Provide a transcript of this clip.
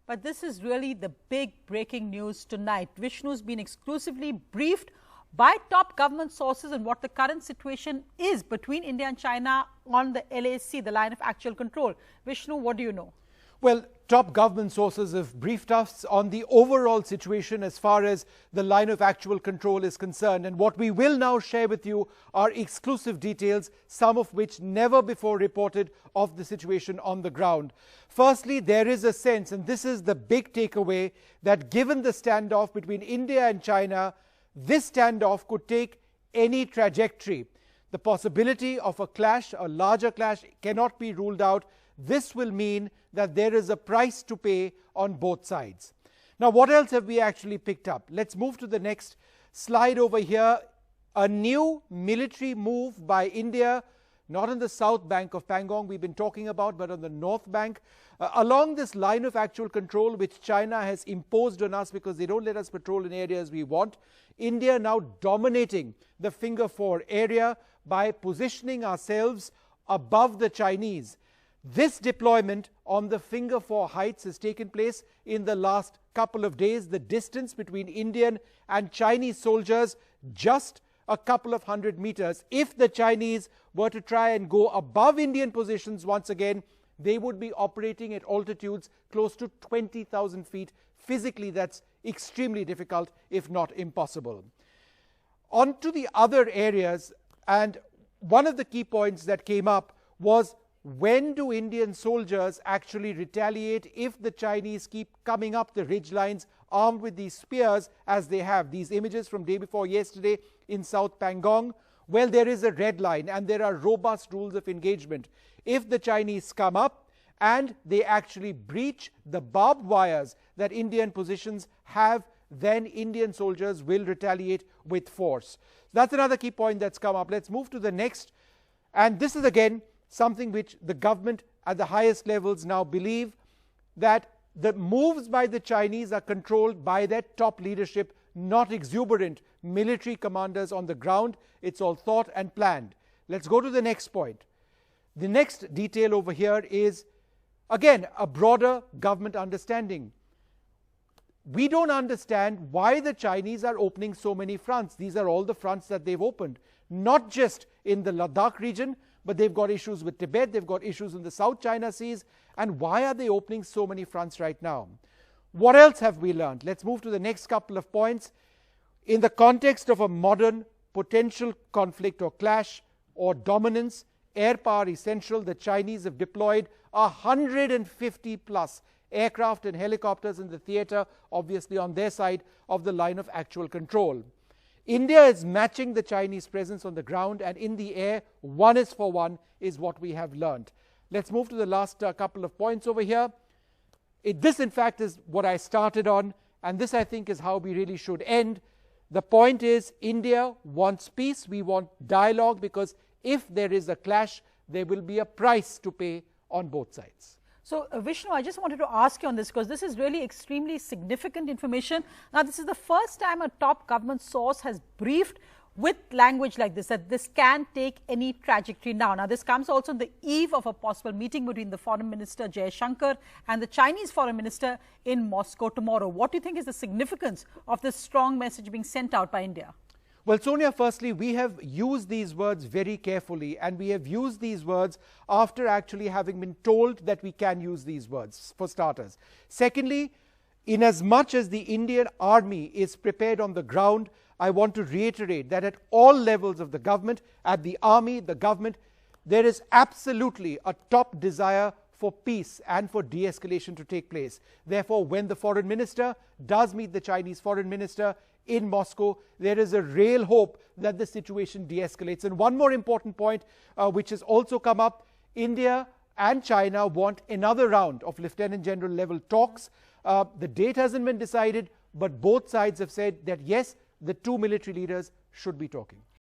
But this is really the big breaking news tonight. Vishnu's been exclusively briefed by top government sources on what the current situation is between India and China on the LAC, the line of actual control. Vishnu, what do you know? Well, top government sources have briefed us on the overall situation as far as the line of actual control is concerned. And what we will now share with you are exclusive details, some of which never before reported, of the situation on the ground. Firstly, there is a sense, and this is the big takeaway, that given the standoff between India and China, this standoff could take any trajectory. The possibility of a clash, a larger clash, cannot be ruled out. This will mean that there is a price to pay on both sides. Now, what else have we actually picked up? Let's move to the next slide over here. A new military move by India, not on the south bank of Pangong we've been talking about, but on the north bank, along this line of actual control which China has imposed on us because they don't let us patrol in areas we want. India now dominating the Finger Four area by positioning ourselves above the Chinese. This deployment on the Finger Four heights has taken place in the last couple of days. The distance between Indian and Chinese soldiers just a couple of 100 meters. If the Chinese were to try and go above Indian positions once again, they would be operating at altitudes close to 20,000 feet. Physically, that's extremely difficult, if not impossible. On to the other areas, and one of the key points that came up was, when do Indian soldiers actually retaliate if the Chinese keep coming up the ridge lines armed with these spears as they have? These images from day before yesterday in South Pangong. Well, there is a red line and there are robust rules of engagement. If the Chinese come up and they actually breach the barbed wires that Indian positions have, then Indian soldiers will retaliate with force. That's another key point that's come up. Let's move to the next. And this is again something which the government at the highest levels now believe, that the moves by the Chinese are controlled by their top leadership, not exuberant military commanders on the ground. It's all thought and planned. Let's go to the next point. The next detail over here is, again, a broader government understanding. We don't understand why the Chinese are opening so many fronts. These are all the fronts that they've opened, not just in the Ladakh region, but they've got issues with Tibet, they've got issues in the South China Seas. And why are they opening so many fronts right now? What else have we learned? Let's move to the next couple of points. In the context of a modern potential conflict or clash or dominance, air power essential. The Chinese have deployed 150 plus aircraft and helicopters in the theater, obviously on their side of the line of actual control. India is matching the Chinese presence on the ground and in the air. 1:1 is what we have learned. Let's move to the last couple of points over here. This in fact is what I started on, and this I think is how we really should end. The point is, India wants peace, we want dialogue, because if there is a clash, there will be a price to pay on both sides. So, Vishnu, I just wanted to ask you on this, because this is really extremely significant information. Now, this is the first time a top government source has briefed with language like this, that this can take any trajectory now. Now, this comes also on the eve of a possible meeting between the Foreign Minister Jaishankar and the Chinese Foreign Minister in Moscow tomorrow. What do you think is the significance of this strong message being sent out by India? Well, Sonia, firstly, we have used these words very carefully, and we have used these words after actually having been told that we can use these words, for starters. Secondly, in as much as the Indian army is prepared on the ground, I want to reiterate that at all levels of the government, at the army, the government, there is absolutely a top desire for peace and for de-escalation to take place. Therefore, when the foreign minister does meet the Chinese foreign minister in Moscow, there is a real hope that the situation de-escalates. And one more important point which has also come up, India and China want another round of Lieutenant General level talks. The date hasn't been decided, but both sides have said that yes, the two military leaders should be talking.